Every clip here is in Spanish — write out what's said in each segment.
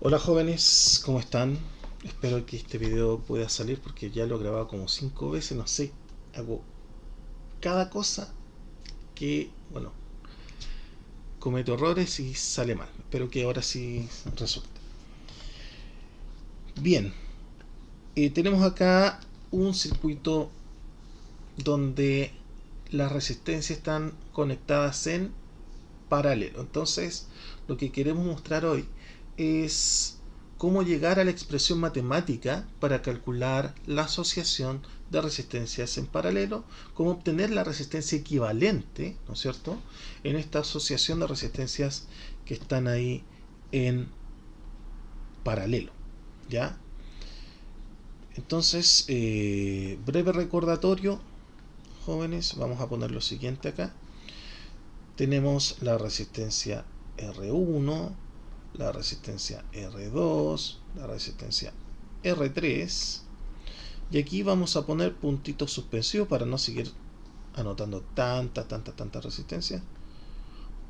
Hola jóvenes, ¿cómo están? Espero que este video pueda salir porque ya lo he grabado como 5 veces, no sé, hago cada cosa que, bueno, cometo errores y sale mal. Espero que ahora sí resulte. Bien, tenemos acá un circuito donde las resistencias están conectadas en paralelo. Entonces, lo que queremos mostrar hoy es cómo llegar a la expresión matemática para calcular la asociación de resistencias en paralelo, cómo obtener la resistencia equivalente, ¿no es cierto?, en esta asociación de resistencias que están ahí en paralelo, ¿ya? Entonces, breve recordatorio, jóvenes, vamos a poner lo siguiente acá. Tenemos la resistencia R1, la resistencia R2, la resistencia R3, y aquí vamos a poner puntitos suspensivos para no seguir anotando tanta resistencia.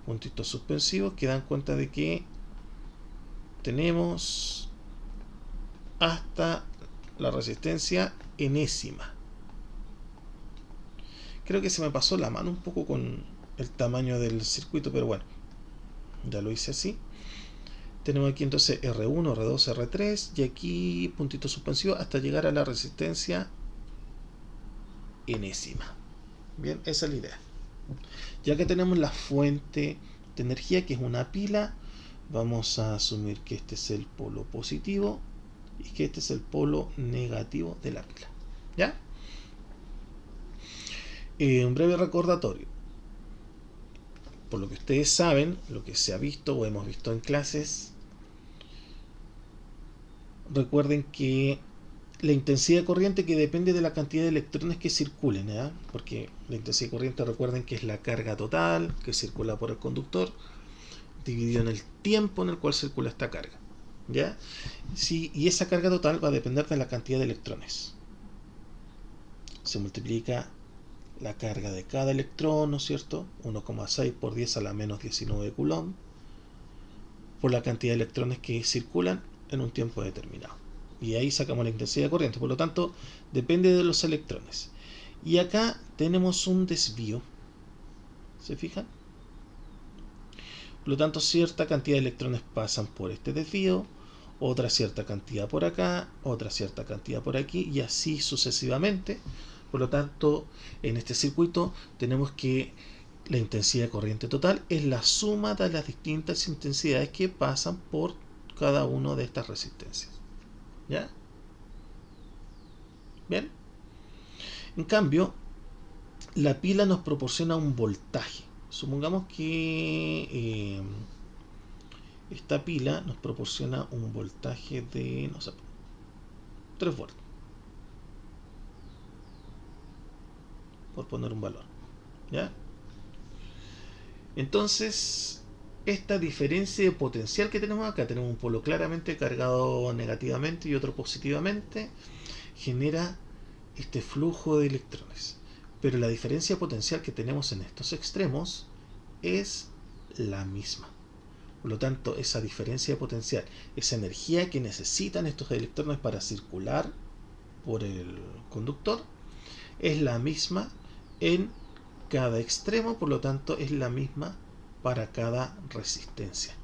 Puntitos suspensivos que dan cuenta de que tenemos hasta la resistencia enésima. Creo que se me pasó la mano un poco con el tamaño del circuito, pero bueno, ya lo hice así. Tenemos aquí entonces R1, R2, R3 y aquí puntito suspensivo hasta llegar a la resistencia enésima. Bien, esa es la idea. Ya que tenemos la fuente de energía, que es una pila, vamos a asumir que este es el polo positivo y que este es el polo negativo de la pila. ¿Ya? Un breve recordatorio. Por lo que ustedes saben, lo que se ha visto o hemos visto en clases, recuerden que la intensidad de corriente que depende de la cantidad de electrones que circulen, ¿ya? Porque la intensidad de corriente, recuerden que es la carga total que circula por el conductor dividido en el tiempo en el cual circula esta carga, ¿ya? Sí, y esa carga total va a depender de la cantidad de electrones. Se multiplica la carga de cada electrón, ¿no es cierto? 1,6 por 10 a la menos 19 coulomb por la cantidad de electrones que circulan en un tiempo determinado. Y ahí sacamos la intensidad de corriente. Por lo tanto, depende de los electrones. Y acá tenemos un desvío. ¿Se fijan? Por lo tanto, cierta cantidad de electrones pasan por este desvío, otra cierta cantidad por acá, otra cierta cantidad por aquí, y así sucesivamente. Por lo tanto, en este circuito tenemos que la intensidad de corriente total es la suma de las distintas intensidades que pasan por cada una de estas resistencias. ¿Ya? Bien. En cambio, la pila nos proporciona un voltaje. Supongamos que esta pila nos proporciona un voltaje de, no sé, 3 volts, por poner un valor. ¿Ya? Entonces, esta diferencia de potencial que tenemos acá, tenemos un polo claramente cargado negativamente y otro positivamente, genera este flujo de electrones. Pero la diferencia potencial que tenemos en estos extremos es la misma. Por lo tanto, esa diferencia de potencial, esa energía que necesitan estos electrones para circular por el conductor, es la misma en cada extremo, por lo tanto es la misma para cada resistencia.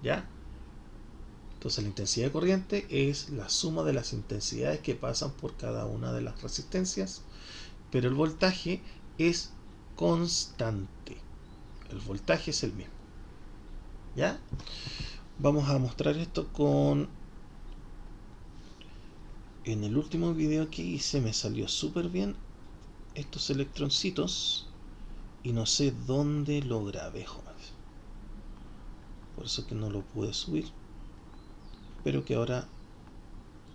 ¿Ya? Entonces la intensidad de corriente es la suma de las intensidades que pasan por cada una de las resistencias, pero el voltaje es constante. El voltaje es el mismo. ¿Ya? Vamos a mostrar esto con... En el último video que hice me salió súper bien estos electroncitos y no sé dónde lo grabé, jóvenes. Por eso que no lo pude subir. Espero que ahora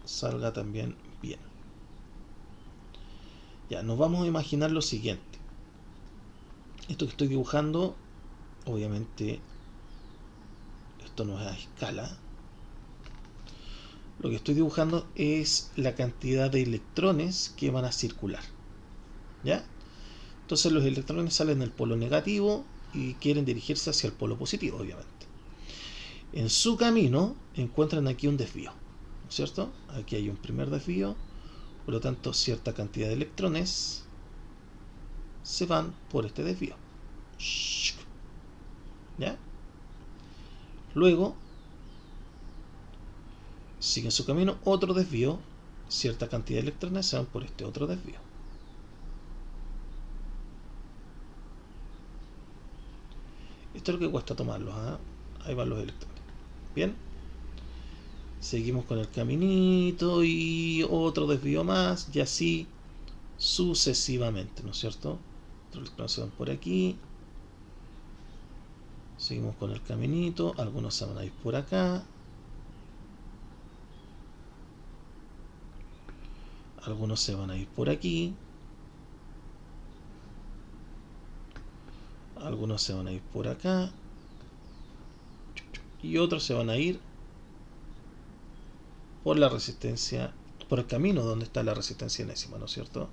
salga también bien. Ya, nos vamos a imaginar lo siguiente. Esto que estoy dibujando, obviamente, esto no es a escala. Lo que estoy dibujando es la cantidad de electrones que van a circular. ¿Ya? Entonces los electrones salen del polo negativo y quieren dirigirse hacia el polo positivo, obviamente. En su camino encuentran aquí un desvío, ¿no es cierto? Aquí hay un primer desvío, por lo tanto cierta cantidad de electrones se van por este desvío. ¿Ya? Luego siguen su camino otro desvío, cierta cantidad de electrones se van por este otro desvío. Esto es lo que cuesta tomarlos, ¿eh? Ahí van los electrones. Bien, seguimos con el caminito y otro desvío más, y así sucesivamente, ¿no es cierto? Otros electrones se van por aquí, seguimos con el caminito, algunos se van a ir por acá, algunos se van a ir por aquí, algunos se van a ir por acá, y otros se van a ir por la resistencia, por el camino donde está la resistencia enésima, ¿no es cierto?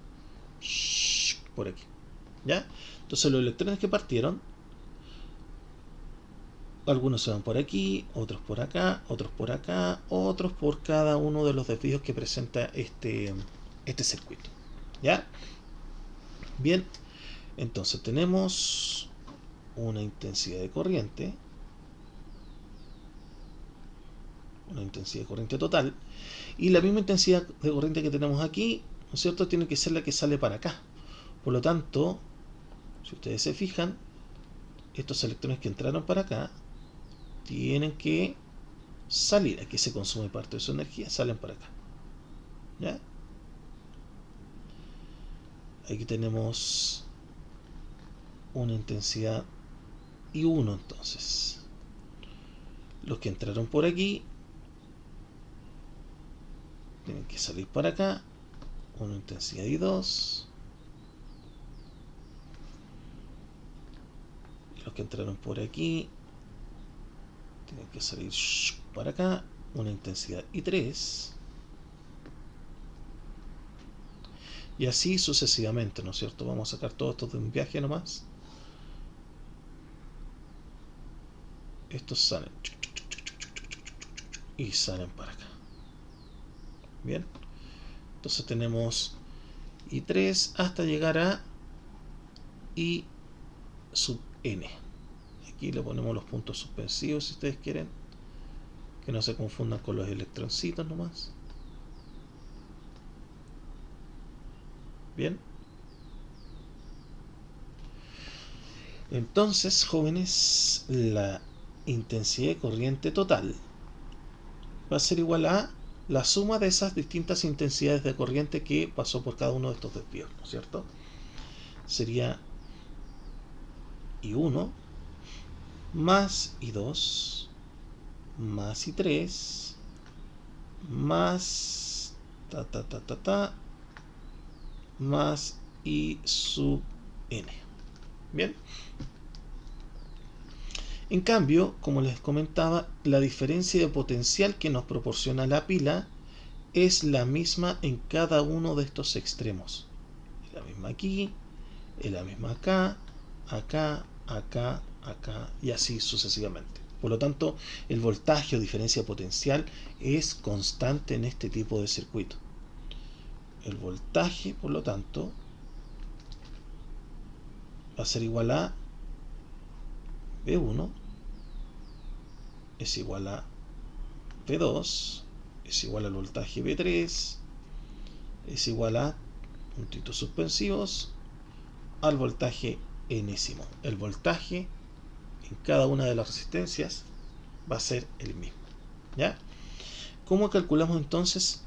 Por aquí, ¿ya? Entonces los electrones que partieron, algunos se van por aquí, otros por acá, otros por acá, otros por cada uno de los desvíos que presenta este circuito, ¿ya? Bien, entonces tenemos una intensidad de corriente, total, y la misma intensidad de corriente que tenemos aquí, ¿no es cierto?, tiene que ser la que sale para acá. Por lo tanto, si ustedes se fijan, estos electrones que entraron para acá tienen que salir. Aquí se consume parte de su energía, salen para acá, ¿ya? Aquí tenemos una intensidad I1, entonces los que entraron por aquí tienen que salir para acá, una intensidad I2, y los que entraron por aquí tienen que salir para acá, una intensidad I3, y así sucesivamente, ¿no es cierto? Vamos a sacar todo esto de un viaje nomás. Estos salen y salen para acá. Bien, entonces tenemos I3 hasta llegar a I sub n. Aquí le ponemos los puntos suspensivos si ustedes quieren, que no se confundan con los electroncitos nomás. Bien, entonces, jóvenes, la intensidad de corriente total va a ser igual a la suma de esas distintas intensidades de corriente que pasó por cada uno de estos desvíos, ¿no es cierto? Sería I1 más I2 más I3 más más I sub n. Bien, en cambio, como les comentaba, la diferencia de potencial que nos proporciona la pila es la misma en cada uno de estos extremos. Es la misma aquí, es la misma acá, acá, acá, acá, y así sucesivamente. Por lo tanto, el voltaje o diferencia potencial es constante en este tipo de circuito. El voltaje, por lo tanto, va a ser igual a V1 es igual a V2 es igual al voltaje V3 es igual a puntitos suspensivos al voltaje enésimo. El voltaje en cada una de las resistencias va a ser el mismo, ¿ya? ¿Cómo calculamos entonces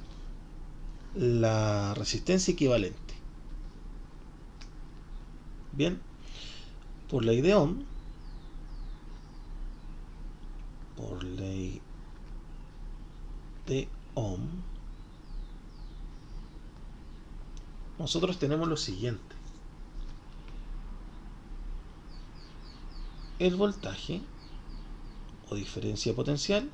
la resistencia equivalente? Bien, por ley de Ohm, nosotros tenemos lo siguiente: el voltaje o diferencia potencial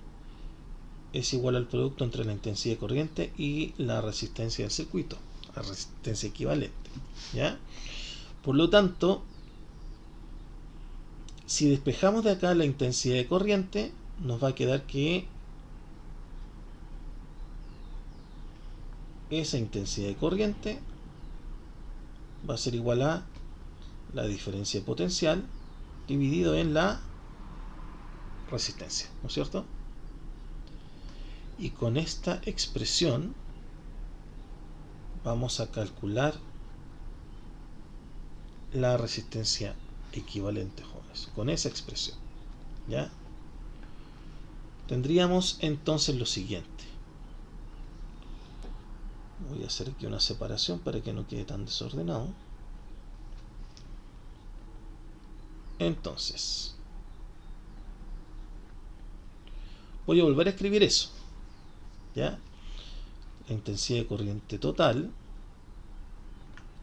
es igual al producto entre la intensidad de corriente y la resistencia del circuito, la resistencia equivalente, ¿ya? Por lo tanto, si despejamos de acá la intensidad de corriente, nos va a quedar que esa intensidad de corriente va a ser igual a la diferencia potencial dividido en la resistencia, ¿no es cierto? Y con esta expresión vamos a calcular la resistencia equivalente, jóvenes, con esa expresión, ¿ya? Tendríamos entonces lo siguiente. Voy a hacer aquí una separación para que no quede tan desordenado. Entonces, voy a volver a escribir eso, ¿ya? La intensidad de corriente total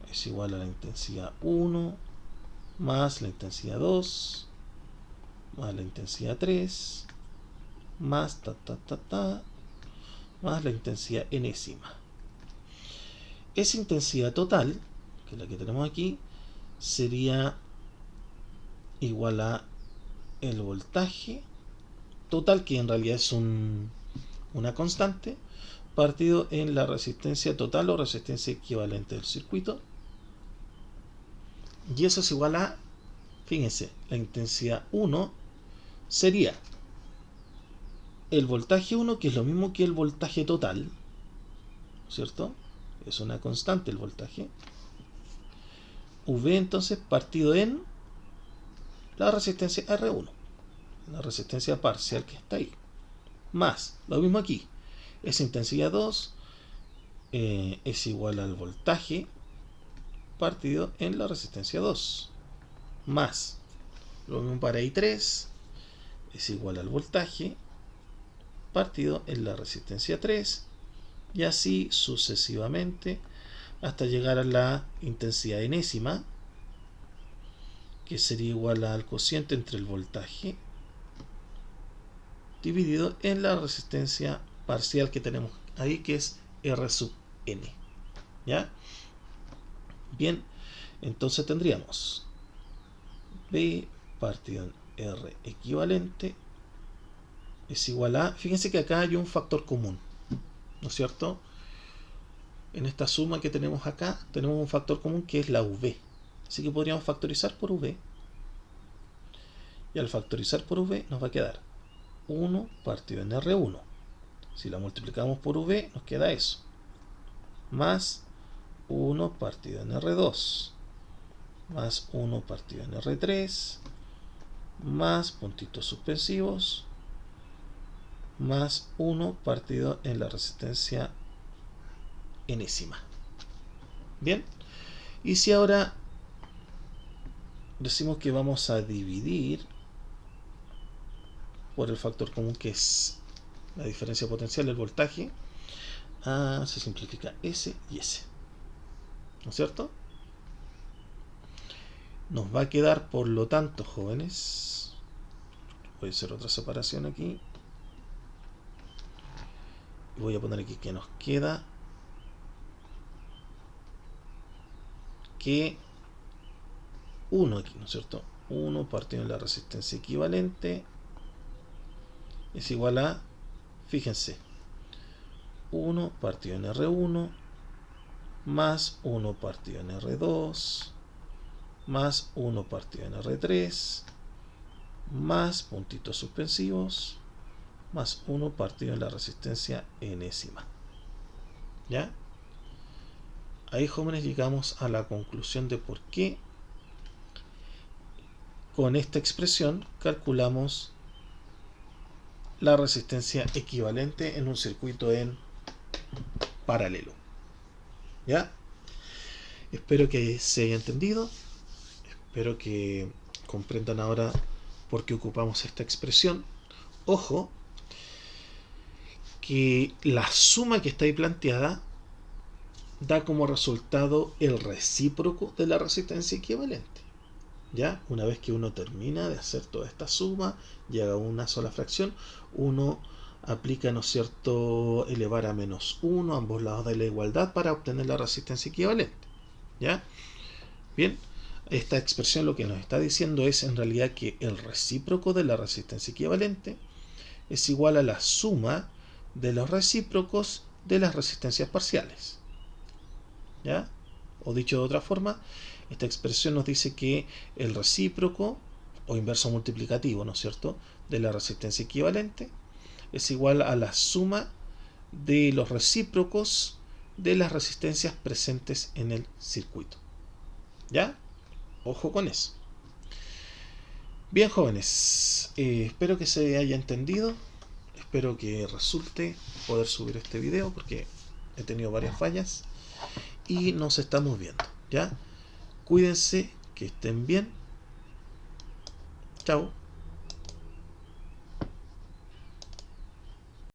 es igual a la intensidad 1 más la intensidad 2 más la intensidad 3 más más la intensidad enésima. Esa intensidad total, que es la que tenemos aquí, sería igual a el voltaje total, que en realidad es una constante, partido en la resistencia total o resistencia equivalente del circuito. Y eso es igual a, fíjense, la intensidad 1 sería el voltaje 1, que es lo mismo que el voltaje total, ¿cierto? Es una constante el voltaje. V entonces partido en la resistencia R1, la resistencia parcial que está ahí, más lo mismo aquí, esa intensidad 2 es igual al voltaje partido en la resistencia 2, más lo mismo para I3 es igual al voltaje partido en la resistencia 3, y así sucesivamente hasta llegar a la intensidad enésima, que sería igual al cociente entre el voltaje dividido en la resistencia parcial que tenemos ahí, que es R sub n. ¿Ya? Bien, entonces tendríamos B partido en R equivalente es igual a, fíjense que acá hay un factor común, ¿no es cierto? En esta suma que tenemos acá tenemos un factor común que es la V, así que podríamos factorizar por V, y al factorizar por V nos va a quedar 1 partido en R1. Si la multiplicamos por V nos queda eso, más 1 partido en R2 más 1 partido en R3 más puntitos suspensivos más 1 partido en la resistencia enésima. Bien, y si ahora decimos que vamos a dividir por el factor común que es la diferencia potencial del voltaje, se simplifica S y S, ¿no es cierto? Nos va a quedar, por lo tanto, jóvenes, voy a hacer otra separación aquí y voy a poner aquí que nos queda que 1 aquí, ¿no es cierto? 1 partido en la resistencia equivalente es igual a, fíjense, 1 partido en R1 más 1 partido en R2 más 1 partido en R3 más puntitos suspensivos más 1 partido en la resistencia enésima. ¿Ya? Ahí, jóvenes, llegamos a la conclusión de por qué con esta expresión calculamos la resistencia equivalente en un circuito en paralelo. ¿Ya? Espero que se haya entendido. Espero que comprendan ahora por qué ocupamos esta expresión. Ojo, que la suma que está ahí planteada da como resultado el recíproco de la resistencia equivalente. ¿Ya? Una vez que uno termina de hacer toda esta suma, llega a una sola fracción, uno aplica, ¿no es cierto?, elevar a menos 1 a ambos lados de la igualdad para obtener la resistencia equivalente. ¿Ya? Bien, esta expresión lo que nos está diciendo es en realidad que el recíproco de la resistencia equivalente es igual a la suma de los recíprocos de las resistencias parciales. ¿Ya? O dicho de otra forma, esta expresión nos dice que el recíproco o inverso multiplicativo, ¿no es cierto?, de la resistencia equivalente es igual a la suma de los recíprocos de las resistencias presentes en el circuito. ¿Ya? Ojo con eso. Bien, jóvenes, espero que se haya entendido. Espero que resulte poder subir este video porque he tenido varias fallas. Y nos estamos viendo. ¿Ya? Cuídense, que estén bien. Chao.